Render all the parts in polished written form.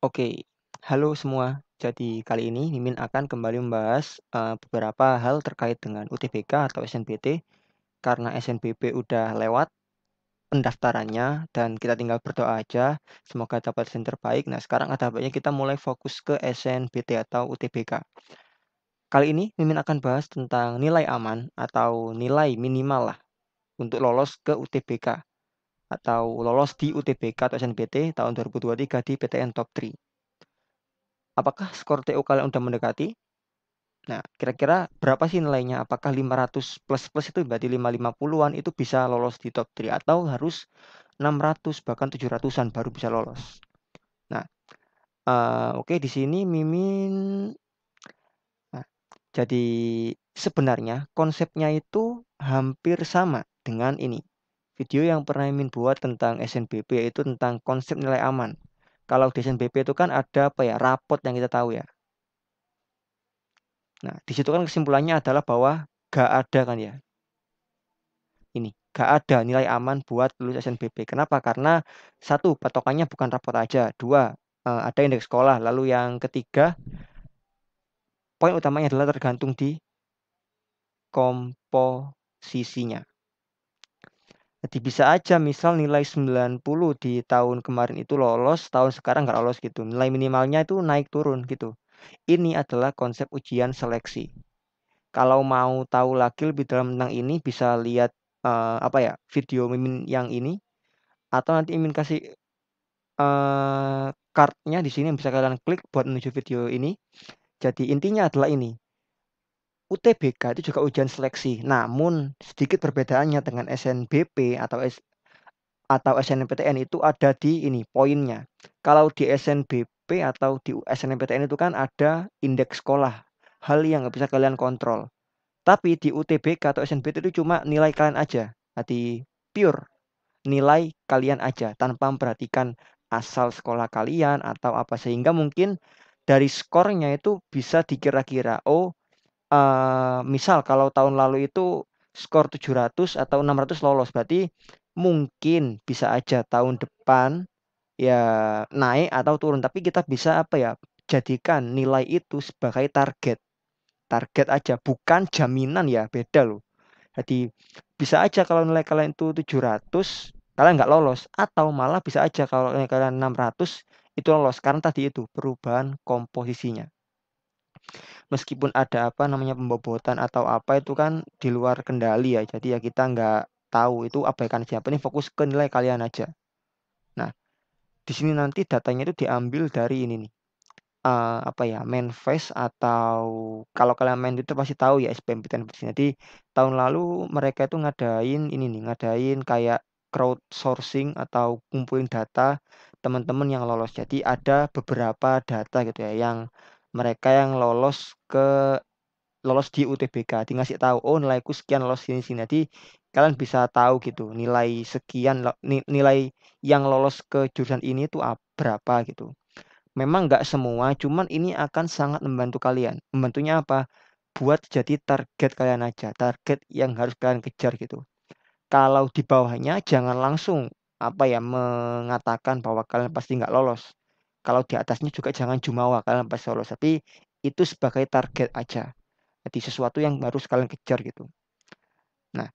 Oke, halo semua. Jadi kali ini Mimin akan kembali membahas beberapa hal terkait dengan UTBK atau SNBT karena SNBP udah lewat pendaftarannya dan kita tinggal berdoa aja semoga dapat yang terbaik. Nah, sekarang ada baiknya kita mulai fokus ke SNBT atau UTBK. Kali ini Mimin akan bahas tentang nilai aman atau nilai minimal lah untuk lolos ke UTBK atau lolos di UTBK atau SNBT tahun 2023 di PTN Top 3. Apakah skor TO kalian udah mendekati? Nah, kira-kira berapa sih nilainya? Apakah 500 plus-plus itu berarti 550-an itu bisa lolos di top 3 atau harus 600 bahkan 700-an baru bisa lolos? Nah, oke di sini Mimin nah, jadi sebenarnya konsepnya itu hampir sama dengan ini. Video yang pernah Mimin buat tentang SNBP yaitu tentang konsep nilai aman. Kalau di SNBP itu kan ada apa ya? Rapot yang kita tahu ya. Nah, di situ kan kesimpulannya adalah bahwa gak ada kan ya. Gak ada nilai aman buat lulus SNBP. Kenapa? Karena satu, patokannya bukan rapot aja. Dua, ada indeks sekolah. Lalu yang ketiga, poin utamanya adalah tergantung di komposisinya. Jadi bisa aja misal nilai 90 di tahun kemarin itu lolos, tahun sekarang nggak lolos gitu. Nilai minimalnya itu naik turun gitu. Ini adalah konsep ujian seleksi. Kalau mau tahu lagi lebih dalam tentang ini bisa lihat apa ya video Mimin yang ini atau nanti Mimin kasih card-nya di sini yang bisa kalian klik buat menuju video ini. Jadi intinya adalah ini. UTBK itu juga ujian seleksi. Namun sedikit perbedaannya dengan SNBP atau SNMPTN itu ada di ini poinnya. Kalau di SNBP atau di SNMPTN itu kan ada indeks sekolah. Hal yang nggak bisa kalian kontrol. Tapi di UTBK atau SNBT itu cuma nilai kalian aja. Jadi pure nilai kalian aja tanpa memperhatikan asal sekolah kalian atau apa sehingga mungkin dari skornya itu bisa dikira-kira misal kalau tahun lalu itu skor 700 atau 600 lolos berarti mungkin bisa aja tahun depan ya naik atau turun tapi kita bisa apa ya jadikan nilai itu sebagai target aja bukan jaminan ya beda loh. Jadi bisa aja kalau nilai kalian itu 700, kalian nggak lolos. Atau malah bisa aja kalau nilai kalian 600, itu lolos. Karena tadi itu perubahan komposisinya. Meskipun ada apa namanya pembobotan atau apa itu kan di luar kendali ya. Jadi ya kita nggak tahu itu abaikan siapa. Ini fokus ke nilai kalian aja. Nah, di sini nanti datanya itu diambil dari ini nih. Apa ya Manifest atau kalau kalian main itu pasti tahu ya SBMPTN. Jadi tahun lalu mereka itu ngadain ini nih ngadain kayak crowdsourcing atau kumpulin data teman-teman yang lolos. Jadi ada beberapa data gitu ya yang mereka yang lolos di UTBK di ngasih tahu oh nilaiku sekian lolos sini sini. Jadi kalian bisa tahu gitu nilai sekian nilai yang lolos ke jurusan ini tuh berapa gitu. Memang nggak semua, cuman ini akan sangat membantu kalian. Membantunya apa? Buat jadi target kalian aja, target yang harus kalian kejar gitu. Kalau di bawahnya jangan langsung apa ya mengatakan bahwa kalian pasti nggak lolos. Kalau di atasnya juga jangan jumawa kalian pasti lolos, tapi itu sebagai target aja. Jadi sesuatu yang harus kalian kejar gitu. Nah,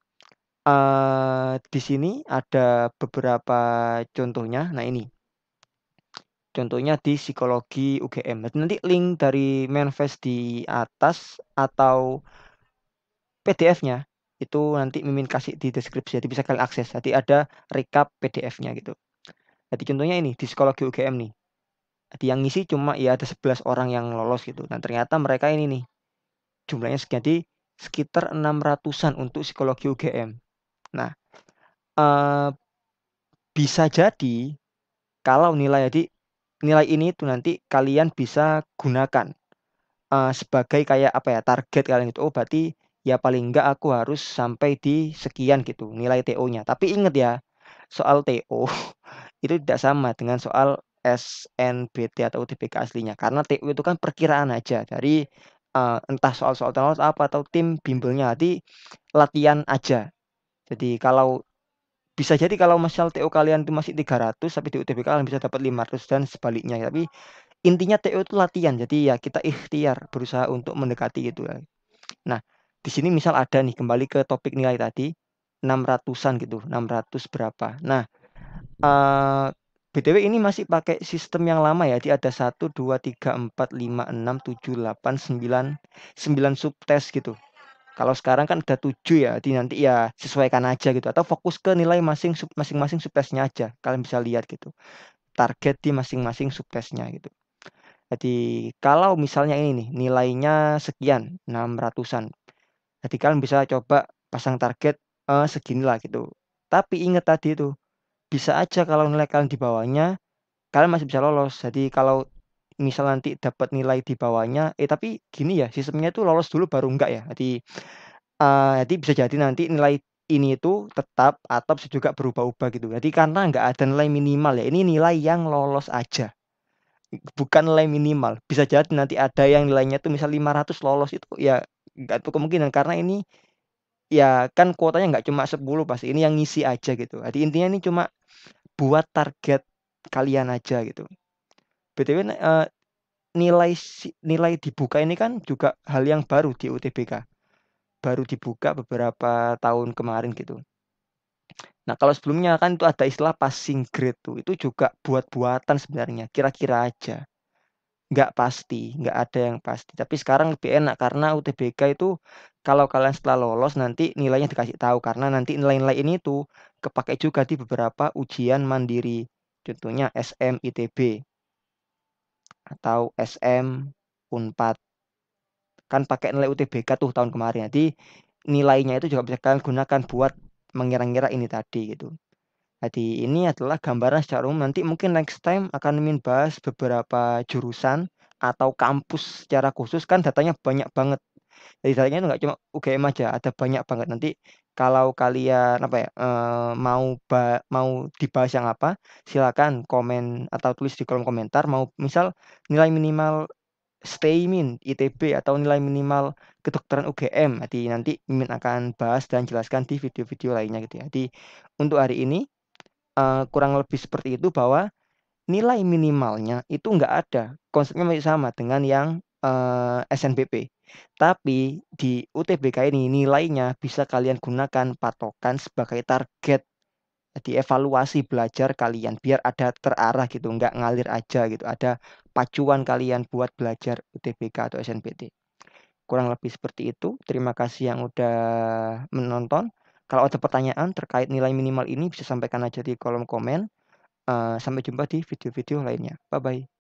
di sini ada beberapa contohnya. Nah ini. Contohnya di psikologi UGM. Nanti link dari manifest di atas atau PDF-nya itu nanti Mimin kasih di deskripsi. Jadi bisa kalian akses. Jadi ada recap PDF-nya gitu. Jadi contohnya ini di psikologi UGM nih. Jadi yang ngisi cuma ya ada 11 orang yang lolos gitu. Dan ternyata mereka ini nih jumlahnya sekian. Jadi sekitar 600-an untuk psikologi UGM. Nah, eh, bisa jadi kalau nilai ini tuh nanti kalian bisa gunakan sebagai kayak apa ya target kalian gitu. Oh berarti ya paling enggak aku harus sampai di sekian gitu nilai TO-nya. Tapi ingat ya soal TO itu tidak sama dengan soal SNBT atau UTBK aslinya karena TO itu kan perkiraan aja dari entah soal-soal apa atau tim bimbelnya. Jadi latihan aja. Jadi kalau Bisa jadi kalau misal TO kalian itu masih 300 tapi di UTBK kalian bisa dapat 500 dan sebaliknya. Tapi intinya TO itu latihan. Jadi ya kita ikhtiar berusaha untuk mendekati gitu ya. Nah, di sini misal ada nih kembali ke topik nilai tadi 600-an gitu, 600 berapa. Nah, BTW ini masih pakai sistem yang lama ya. Jadi ada 1 2 3 4 5 6 7 8 9 9 subtes gitu. Kalau sekarang kan udah 7 ya, jadi nanti ya sesuaikan aja gitu atau fokus ke nilai masing-masing subtesnya aja. Kalian bisa lihat gitu. Target di masing-masing subtesnya gitu. Jadi kalau misalnya ini nih nilainya sekian, 600-an. Jadi kalian bisa coba pasang target seginilah gitu. Tapi ingat tadi itu, bisa aja kalau nilai kalian di bawahnya, kalian masih bisa lolos. Jadi kalau misal nanti dapat nilai di bawahnya, tapi gini ya, sistemnya itu lolos dulu baru enggak ya. Jadi bisa jadi nanti nilai ini itu tetap atau bisa juga berubah-ubah gitu. Jadi karena nggak ada nilai minimal ya, ini nilai yang lolos aja, bukan nilai minimal. Bisa jadi nanti ada yang nilainya tuh misal 500 lolos itu ya nggak tuh kemungkinan karena ini ya kan kuotanya nggak cuma 10 pasti, ini yang ngisi aja gitu. Jadi intinya ini cuma buat target kalian aja gitu. BTW, nilai dibuka ini kan juga hal yang baru di UTBK. Baru dibuka beberapa tahun kemarin gitu. Nah, kalau sebelumnya kan itu ada istilah passing grade tuh, itu juga buat-buatan sebenarnya, kira-kira aja. Nggak pasti, nggak ada yang pasti. Tapi sekarang lebih enak karena UTBK itu kalau kalian setelah lolos nanti nilainya dikasih tahu karena nanti nilai-nilai ini tuh kepakai juga di beberapa ujian mandiri. Contohnya SMITB atau SM Unpad. Kan pakai nilai UTBK tuh tahun kemarin. Jadi nilainya itu juga bisa kalian gunakan buat mengira-ngira ini tadi gitu. Jadi ini adalah gambaran secara umum. Nanti mungkin next time akan Mimin bahas beberapa jurusan atau kampus secara khusus kan datanya banyak banget. Jadi datanya itu nggak cuma UGM aja, ada banyak banget. Nanti kalau kalian apa ya mau dibahas yang apa, silakan komen atau tulis di kolom komentar. Mau misal nilai minimal STAIMIN, ITB atau nilai minimal kedokteran UGM. Jadi nanti Mimin akan bahas dan jelaskan di video-video lainnya gitu ya. Jadi untuk hari ini kurang lebih seperti itu bahwa nilai minimalnya itu nggak ada, konsepnya masih sama dengan yang SNBP. Tapi di UTBK ini nilainya bisa kalian gunakan patokan sebagai target. Jadi evaluasi belajar kalian biar ada terarah gitu, nggak ngalir aja gitu. Ada pacuan kalian buat belajar UTBK atau SNBT. Kurang lebih seperti itu. Terima kasih yang udah menonton. Kalau ada pertanyaan terkait nilai minimal ini bisa sampaikan aja di kolom komen. Sampai jumpa di video-video lainnya. Bye-bye.